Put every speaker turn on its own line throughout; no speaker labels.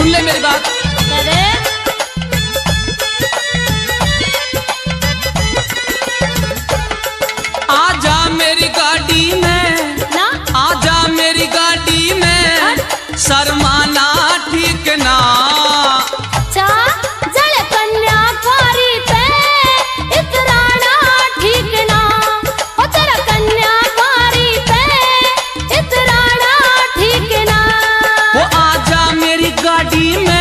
सुन ले मेरी बात।
अरे
आजा मेरी गाड़ी में
ना
आजा मेरी गाड़ी में शर्माना ठीक ना।
चा जल कन्याकुमारी पे इतराना ठीक ना। हो तेरा कन्याकुमारी पे इतराना ठीक ना।
वो आजा मेरी गाड़ी में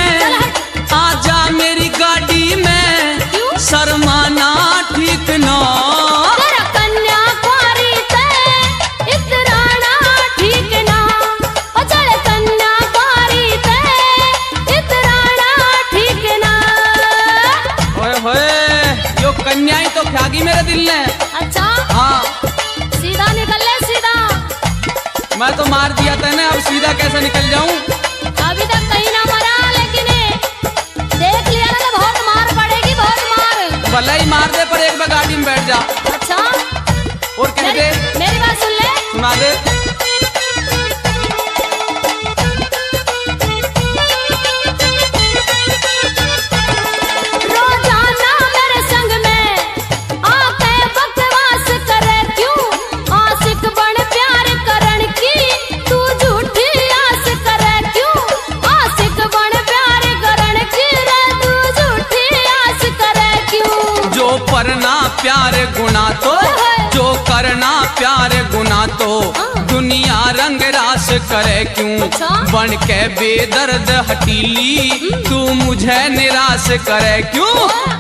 आजा मेरी गाड़ी में
क्यों?
शर्माना ठीक ना।
तेरा कन्याकुमारी पे इतराना ठीक ना। हो जल कन्याकुमारी पे इतराना ठीक ना।
ओए होए यो कन्या ही तो ख्यागी मेरे दिल ने।
अच्छा
हाँ
सीधा निकल ले सीधा।
मैं तो मार दिया तैने, अब सीधा कैसे निकल जाऊं।
अभी तक कहीं ना मरा, लेकिन देख लिया ना तो बहुत मार पड़ेगी, बहुत मार।
भले ही मार दे पर एक बार गाड़ी में बैठ जा।
अच्छा
और कह दे
मेरी बात सुन ले।
सुना दे।
रोजाना मेरे संग में आके बकवास करे क्यों? आशिक बन प्यार करन की तू झूठी आस करे क्यों? आशिक बन प्यार करन की रे तू झूठी आस करे क्यों?
जो परना प्यार गुना तो जो करना प्यार गुना तो दुनिया रंग रास करे क्यों?
अच्छा?
बन के बेदर्द हटीली तू मुझे निराश करे क्यों?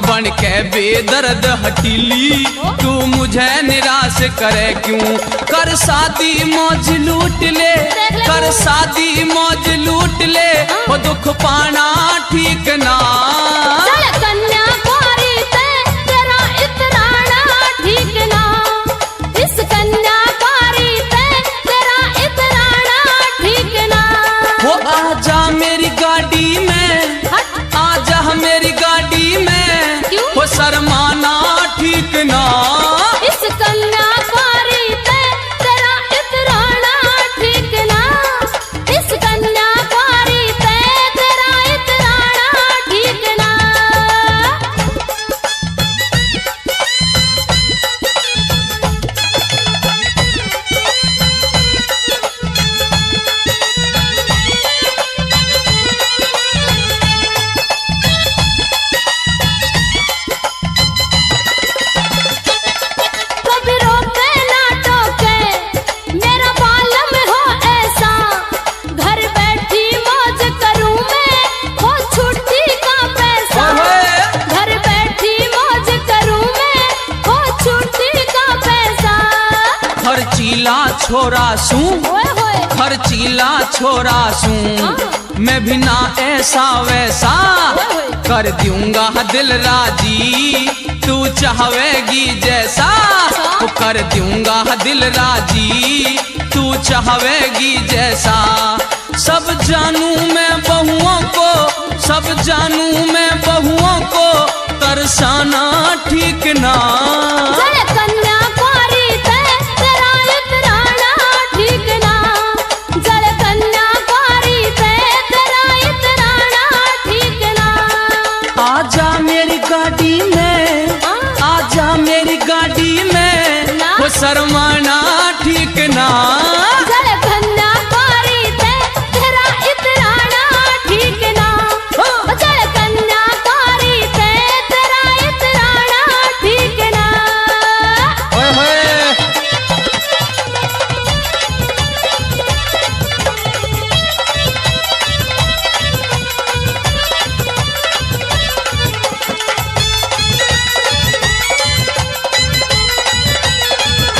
बन के बेदर्द हटीली तू मुझे निराश करे क्यों? कर शादी मौज लूट ले कर शादी मौज लूट ले वो दुख पाना ठीक ना।
चल कन्याकुमारी पे तेरा इतराना ठीक ना। इस कन्याकुमारी पे तेरा इतराना ठीक ना।
वो आजा मेरी गाड़ी में
हट
आजा मेरी गाड़ी में
क्यों?
वो शर्माना ठीक ना।
इस कन्याकुमारी पे तेरा इतराना ठीक ना। इस कन्याकुमारी पे तेरा इतराना ठीक ना। कभी रोके ना टोके मेरा बालम हो ऐसा। घर बैठी मौज करूं मैं हो छुट्टी का पैसा।
ओए
घर बैठी मौज करूं मैं हो छुट्टी का पैसा।
खर्चीला छोरा सूं
ओए होए
खर्चीला छोरा सूं मैं भी ना ऐसा वैसा कर दूंगा दिल राजी तू चाहवेगी जैसा। वो कर दूंगा दिल राजी तू चाहवेगी जैसा। सब जानू मैं बहुओं को सब जानू मैं बहुओं को तरसाना ठीक ना।
चल कन्याकुमारी पे तेरा इतराना ठीक ना। चल कन्याकुमारी पे तेरा इतराना ठीक ना।
आजा मेरी गाड़ी में आजा मेरी गाड़ी में
ना।
वो शर्माना ठीक ना।
चल कन्याकुमारी पे तेरा इतराना ठीक ना। चल कन्याकुमारी पे तेरा इतराना ठीक ना।
ओए होए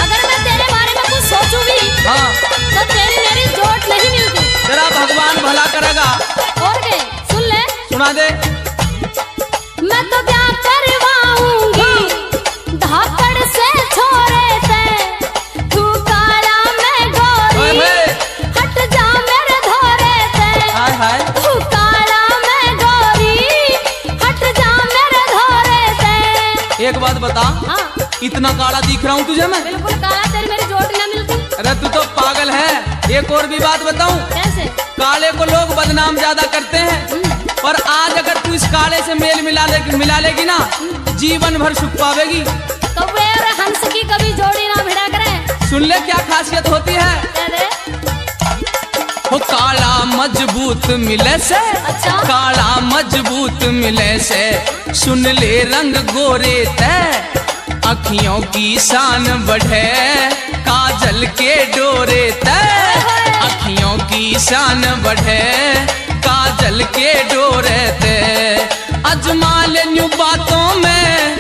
अगर मैं तेरे बारे में कुछ सोचूं भी
हाँ
तो तेरी मेरी जोड़ नहीं मिलती।
तेरा भगवान भला करेगा।
और क्या सुन ले।
सुना दे।
मैं तो क्या करवाऊंगी धाकड़ से छोरे से। तू काला मैं गोरी
ओए होए
हट जा मेरे धोरे से।
हाय हाय
तू काला मैं गोरी हट जा मेरे धोरे से।
एक बात बता
हाँ
इतना काला दिख रहा हूँ तुझे मैं?
बिल्कुल काला, तेरी मेरी जोड़ ना मिलती।
अरे तू तो पागल है। एक और भी बात बताऊं,
कैसे?
काले को लोग बदनाम ज्यादा करते हैं इस काले से मेल मिला लेगी ना, जीवन भर सुख पावेगी।
कौवे और हंस की कभी जोड़ी ना भिड़ा करे।
सुन ले क्या खासियत होती है। वो काला मजबूत मिले से,
अच्छा?
काला मजबूत मिले से, सुन ले रंग गोरे तय, अखियों की शान बढ़े, काजल के डोरे तय, अखियों की शान बढ़े, काजल के डोरे तय। अजमा ले न्यू बातों में,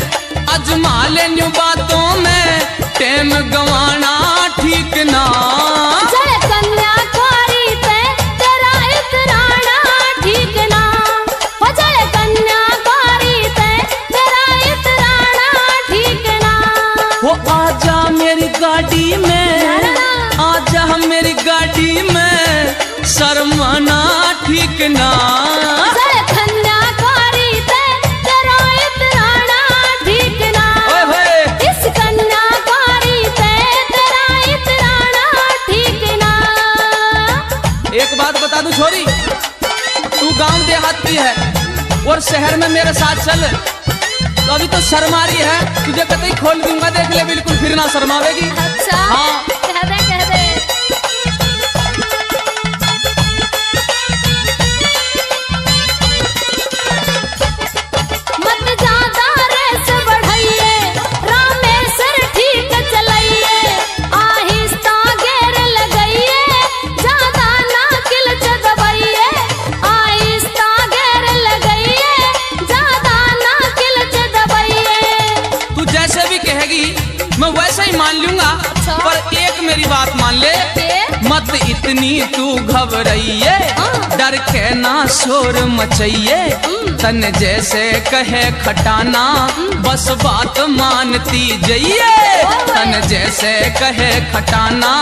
अजमा ले न्यू बातों में, टेम गवाना ठीक ना।
जय कन्याकुमारी ते तेरा इतराना ठीक ना, हो जय कन्याकुमारी ते तेरा इतराना ठीक ना।
वो आजा मेरी गाड़ी में, आजा मेरी गाड़ी में, शर्माना ठीक ना।
जय कन्याकुमारी ते तेरा इतराना ठीक ना,
ओए होए।
इस कन्याकुमारी ते तेरा इतराना ठीक ना।
एक बात बता दूं छोरी, तू गांव देहात की है और शहर में मेरे साथ चल, तो अभी तो शर्मा रही है, तुझे कतई खोल दूंगा, देख ले बिल्कुल फिर ना शर्मावेगी।
अच्छा,
हाँ।
कह दे कह दे। मत ज्यादा रेस बढ़ाइए, रामेश्वर ठीक चलाइए, आहिस्ता गेर लगाइए, ज्यादा ना किलच दबाइए, आहिस्ता गेर लगाइए, ज्यादा ना किलच दबाइए।
तू जैसे भी कहेगी मैं वैसे ही मान लूंगा।
अच्छा।
पर एक मेरी बात मान ले,
फिर?
मत इतनी तू घबराइए,
हाँ।
डर के ना शोर मचाइए, तन जैसे कहे खटाना, बस बात मानती जाइए, तन जैसे कहे खटाना,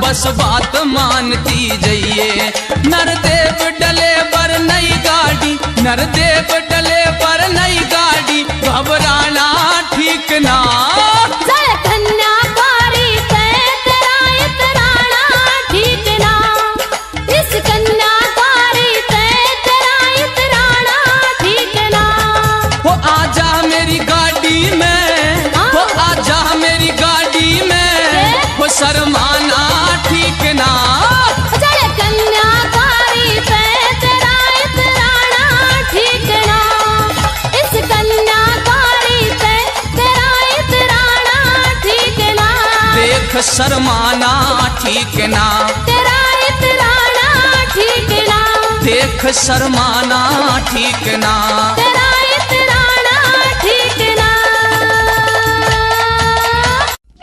बस बात मानती जाइए। नरदेव डले पर नई गाड़ी, नरदेव डले पर नई गाड़ी, घबराना ठीक ना।
जय कन्याकुमारी ते तेरा इतराना ठीक ना, इस कन्याकुमारी ते तेरा इतराना ठीक ना।
वो आजा मेरी गाड़ी में, वो आजा मेरी गाड़ी में, वो शर्माना ठीक ना।
जय कन्याकुमारी ते तेरा इतराना ठीक ना, इस कन्याकुमारी ते तेरा इतराना ठीक ना।
देख शर्माना ठीक ना,
तेरा इतराना ठीक ना,
देख शर्माना ठीक ना।